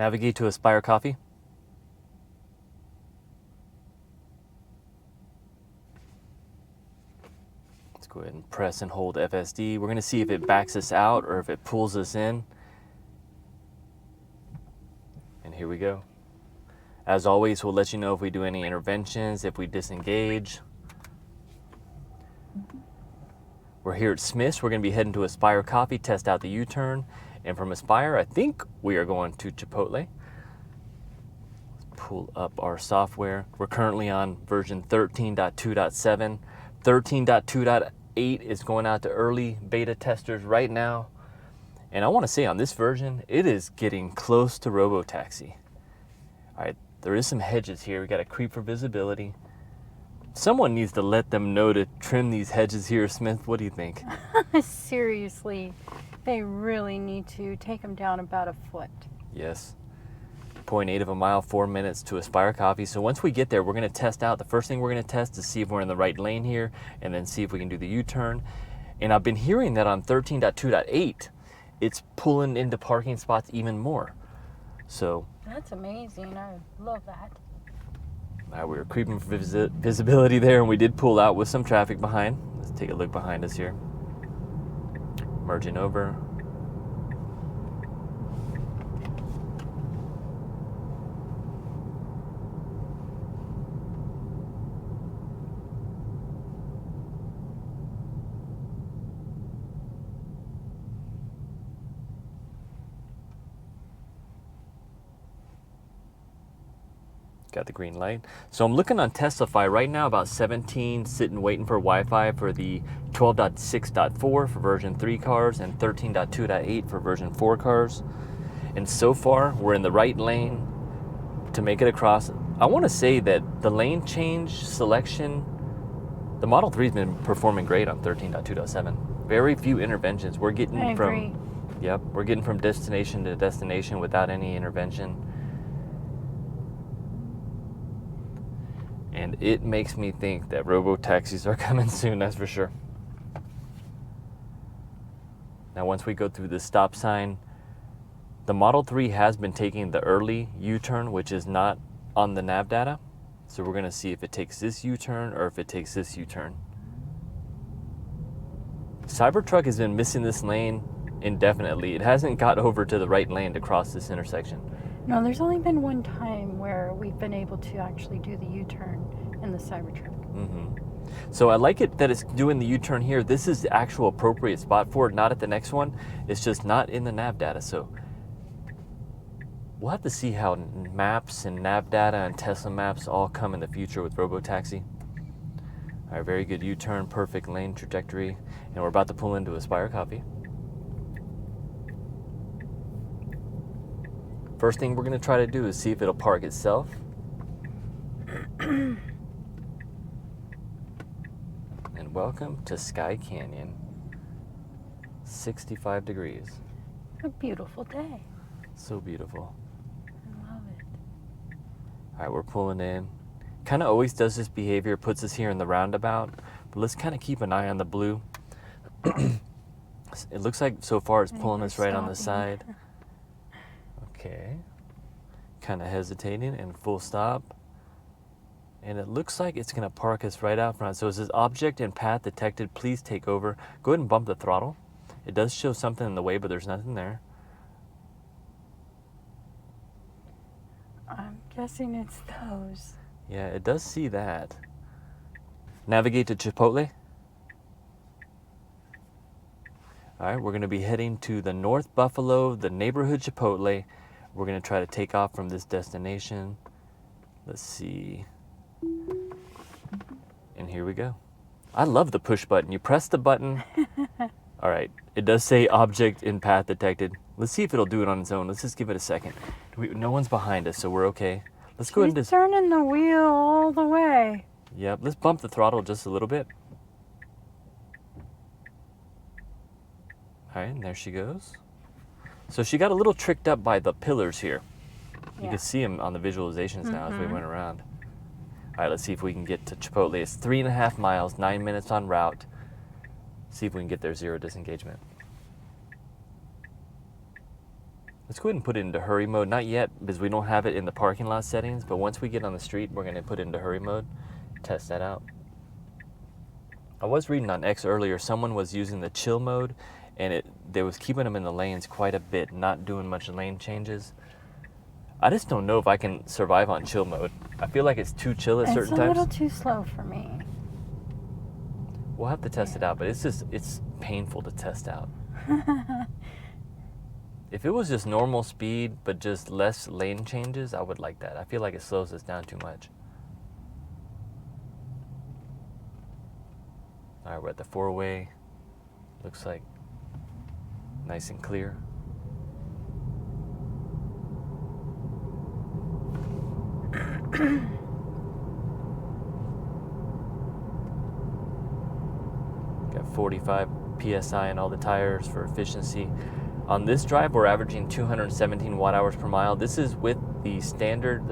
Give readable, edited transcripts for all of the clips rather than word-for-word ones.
Navigate to Aspire Coffee. Let's go ahead and press and hold FSD. We're going to see if it backs us out or if it pulls us in. And here we go. As always, we'll let you know if we do any interventions, if we disengage. We're here at Smith's. We're going to be heading to Aspire Coffee, test out the U-turn. And from Aspire, I think we are going to Chipotle. Let's pull up our software. We're currently on version 13.2.7. 13.2.8 is going out to early beta testers right now. And I want to say on this version, it is getting close to Robotaxi. All right, there is some hedges here. We got to creep for visibility. Someone needs to let them know to trim these hedges here, Smith. What do you think? Seriously, they really need to take them down about a foot. Yes. 0.8 of a mile, 4 minutes to Aspire Coffee. So once we get there, we're going to test out. The first thing we're going to test is see if we're in the right lane here, and then see if we can do the U-turn. And I've been hearing that on 13.2.8, it's pulling into parking spots even more. So that's amazing. I love that. We were creeping for visibility there, and we did pull out with some traffic behind. Let's take a look behind us here. Merging over. Got the green light. So I'm looking on Testify right now, about 17 sitting waiting for Wi-Fi for the 12.6.4 for version 3 cars and 13.2.8 for version 4 cars. And so far, we're in the right lane to make it across. I want to say that the lane change selection, the Model 3 has been performing great on 13.2.7. Very few interventions. We're getting we're getting from destination to destination without any intervention. And it makes me think that robo-taxis are coming soon, that's for sure. Now, once we go through the stop sign, the Model 3 has been taking the early U-turn, which is not on the nav data. So we're going to see if it takes this U-turn or if it takes this U-turn. Cybertruck has been missing this lane indefinitely. It hasn't got over to the right lane to cross this intersection. No, there's only been one time where we've been able to actually do the U-turn in the Cybertruck. Mm-hmm. So I like it that it's doing the U-turn here. This is the actual appropriate spot for it, not at the next one. It's just not in the nav data. So we'll have to see how maps and nav data and Tesla maps all come in the future with Robotaxi. All right, very good U-turn, perfect lane trajectory. And we're about to pull into Aspire Coffee. First thing we're going to try to do is see if it'll park itself. And welcome to Sky Canyon. 65 degrees. A beautiful day. So beautiful. I love it. All right, we're pulling in. Kind of always does this behavior, puts us here in the roundabout. But let's kind of keep an eye on the blue. It looks like so far it's pulling us right on the side. Okay, kind of hesitating and full stop. And it looks like it's going to park us right out front. So it says object and path detected, please take over. Go ahead and bump the throttle. It does show something in the way, but there's nothing there. I'm guessing it's those. Yeah, it does see that. Navigate to Chipotle. All right, we're going to be heading to the North Buffalo, the neighborhood Chipotle. We're going to try to take off from this destination. Let's see. And here we go. I love the push button. You press the button. All right, it does say object in path detected. Let's see if it'll do it on its own. Let's just give it a second. No one's behind us, so we're okay. Let's go ahead and She's turning the wheel all the way. Yep, let's bump the throttle just a little bit. All right, and there she goes. So she got a little tricked up by the pillars here. You can see them on the visualizations now as we went around. All right, let's see if we can get to Chipotle. It's 3.5 miles, 9 minutes en route. See if we can get there, zero disengagement. Let's go ahead and put it into hurry mode. Not yet, because we don't have it in the parking lot settings, but once we get on the street, we're going to put it into hurry mode, test that out. I was reading on X earlier, someone was using the chill mode, and they was keeping them in the lanes quite a bit, not doing much lane changes. I just don't know if I can survive on chill mode. I feel like it's too chill at certain times. It's a little too slow for me. We'll have to test it out, but it's painful to test out. If it was just normal speed, but just less lane changes, I would like that. I feel like it slows us down too much. All right, we're at the 4-way. Looks like nice and clear. Got 45 PSI in all the tires for efficiency. On this drive, we're averaging 217 watt hours per mile. This is with the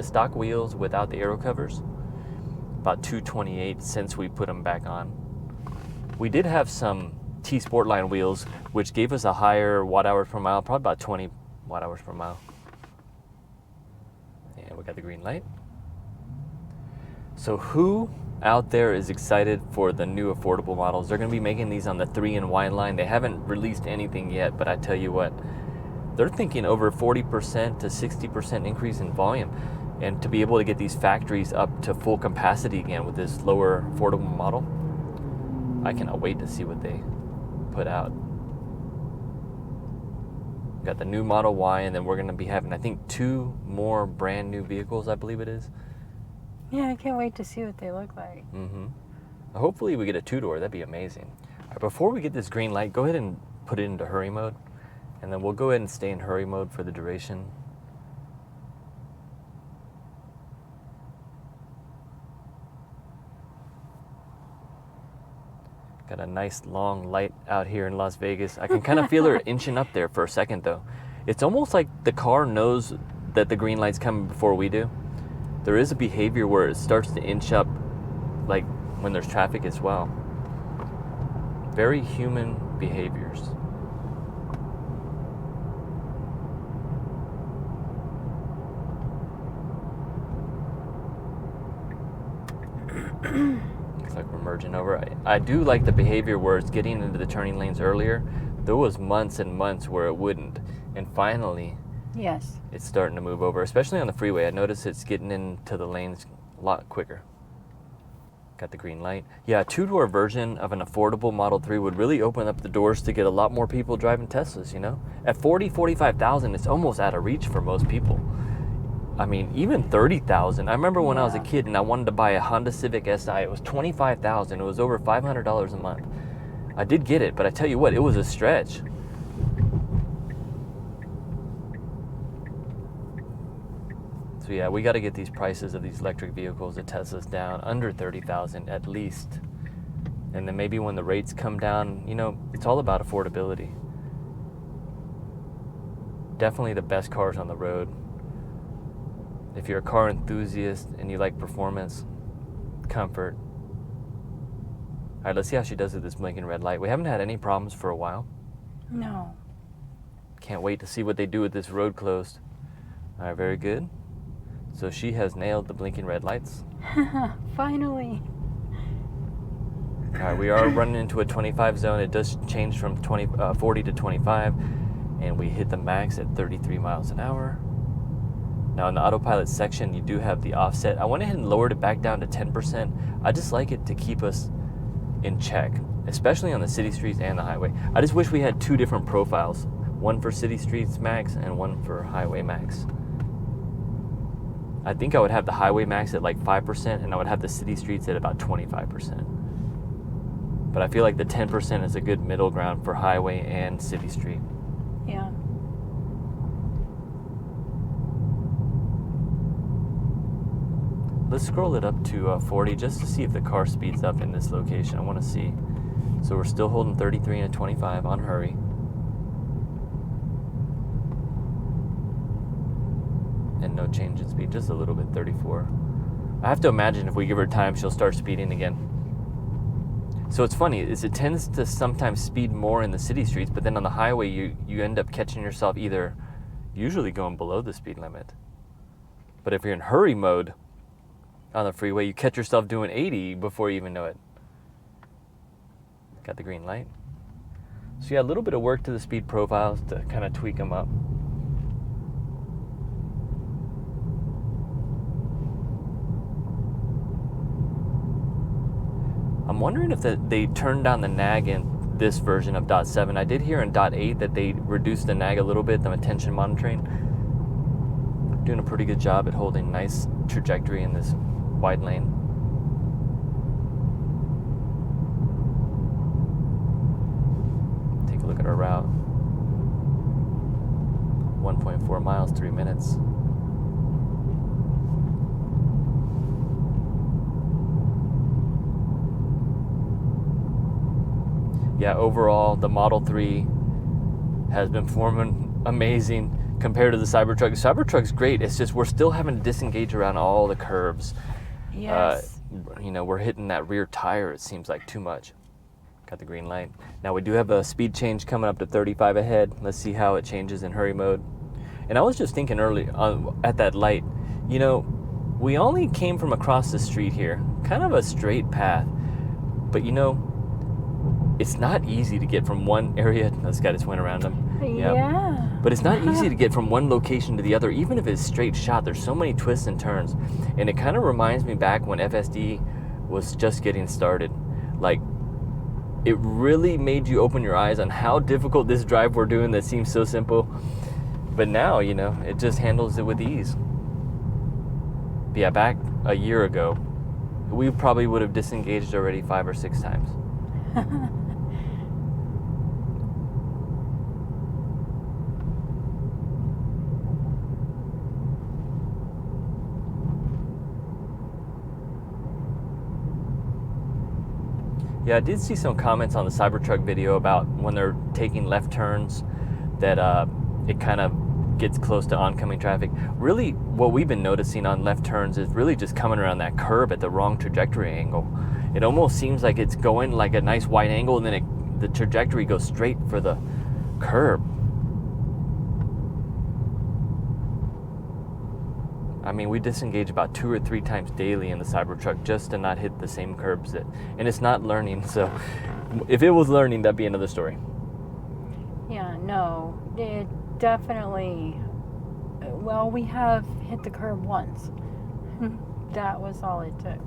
stock wheels without the aero covers. About 228 since we put them back on. We did have some T Sportline wheels, which gave us a higher watt hours per mile, probably about 20 watt hours per mile. And we got the green light. So who out there is excited for the new affordable models? They're going to be making these on the 3 and Y line. They haven't released anything yet, but I tell you what, they're thinking over 40% to 60% increase in volume. And to be able to get these factories up to full capacity again with this lower affordable model, I cannot wait to see what they put out. Got the new Model Y, and then we're going to be having, I think, 2 more brand new vehicles, I believe it is. Yeah, I can't wait to see what they look like. Hopefully we get a 2-door. That'd be amazing. All right, before we get this green light, go ahead and put it into hurry mode, and then we'll go ahead and stay in hurry mode for the duration. Got a nice long light out here in Las Vegas. I can kind of feel her inching up there for a second though. It's almost like the car knows that the green light's coming before we do. There is a behavior where it starts to inch up like when there's traffic as well. Very human behaviors. Looks like we're merging over. I do like the behavior where it's getting into the turning lanes earlier. There was months and months where it wouldn't. And finally, Yes. it's starting to move over, especially on the freeway. I notice it's getting into the lanes a lot quicker. Got the green light. Yeah, a 2-door version of an affordable Model 3 would really open up the doors to get a lot more people driving Teslas, you know? At $45,000, it's almost out of reach for most people. I mean, even $30,000. I remember when I was a kid and I wanted to buy a Honda Civic Si. It was $25,000. It was over $500 a month. I did get it, but I tell you what, it was a stretch. So yeah, we got to get these prices of these electric vehicles, the Teslas, down under $30,000 at least. And then maybe when the rates come down, you know, it's all about affordability. Definitely the best cars on the road. If you're a car enthusiast and you like performance, comfort. All right, let's see how she does with this blinking red light. We haven't had any problems for a while. No. Can't wait to see what they do with this road closed. All right, very good. So she has nailed the blinking red lights. Finally. All right, we are running into a 25 zone. It does change from 40 to 25, and we hit the max at 33 miles an hour. Now in the autopilot section, you do have the offset. I went ahead and lowered it back down to 10%. I just like it to keep us in check, especially on the city streets and the highway. I just wish we had 2 different profiles, one for city streets max and one for highway max. I think I would have the highway max at like 5%, and I would have the city streets at about 25%. But I feel like the 10% is a good middle ground for highway and city street. Yeah. Let's scroll it up to 40 just to see if the car speeds up in this location. I want to see. So we're still holding 33 and a 25 on hurry. And no change in speed, just a little bit, 34. I have to imagine if we give her time, she'll start speeding again. So it's funny, is it tends to sometimes speed more in the city streets, but then on the highway, you end up catching yourself either usually going below the speed limit. But if you're in hurry mode on the freeway, you catch yourself doing 80 before you even know it. Got the green light. So yeah, a little bit of work to the speed profiles to kind of tweak them up. I'm wondering if they turned down the nag in this version of .7. I did hear in .8 that they reduced the nag a little bit, the attention monitoring. Doing a pretty good job at holding nice trajectory in this wide lane. Take a look at our route. 1.4 miles, 3 minutes. Yeah, overall, the Model 3 has been performing amazing compared to the Cybertruck. The Cybertruck's great. It's just we're still having to disengage around all the curves. Yes. We're hitting that rear tire, it seems like, too much. Got the green light. Now we do have a speed change coming up to 35 ahead. Let's see how it changes in hurry mode. And I was just thinking early at that light, we only came from across the street here, kind of a straight path. But it's not easy to get from one area. This guy just went around him. Yeah. But it's not easy to get from one location to the other, even if it's straight shot. There's so many twists and turns. And it kind of reminds me back when FSD was just getting started. Like, it really made you open your eyes on how difficult this drive we're doing that seems so simple. But now, it just handles it with ease. But yeah, back a year ago, we probably would have disengaged already 5 or 6 times. Yeah, I did see some comments on the Cybertruck video about when they're taking left turns that it kind of gets close to oncoming traffic. Really, what we've been noticing on left turns is really just coming around that curb at the wrong trajectory angle. It almost seems like it's going like a nice wide angle, and then the trajectory goes straight for the curb. I mean, we disengage about 2 or 3 times daily in the Cybertruck just to not hit the same curbs and it's not learning. So if it was learning, that'd be another story. Yeah, no, it definitely, well, we have hit the curb once. That was all it took.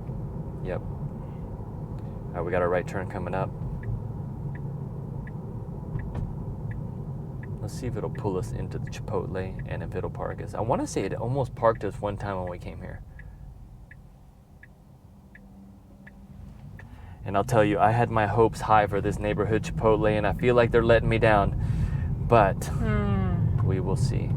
Yep. All right, we got our right turn coming up. Let's see if it'll pull us into the Chipotle and if it'll park us. I want to say it almost parked us one time when we came here. And I'll tell you, I had my hopes high for this neighborhood Chipotle, and I feel like they're letting me down. But we will see.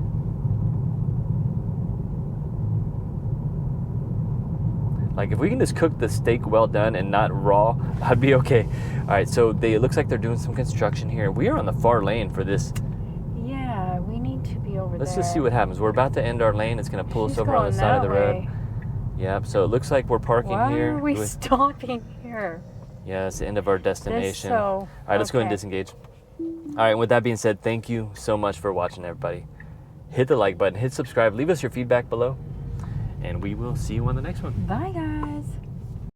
Like, if we can just cook the steak well done and not raw, I'd be okay. All right, so it looks like they're doing some construction here. We are on the far lane for this. Yeah, we need to be over there. Let's just see what happens. We're about to end our lane. It's going to pull us over on the side of the road. Yep, so it looks like we're parking here. Why are we stopping here? Yeah, it's the end of our destination. All right, let's go and disengage. All right, with that being said, thank you so much for watching, everybody. Hit the like button, hit subscribe, leave us your feedback below, and we will see you on the next one. Bye, guys.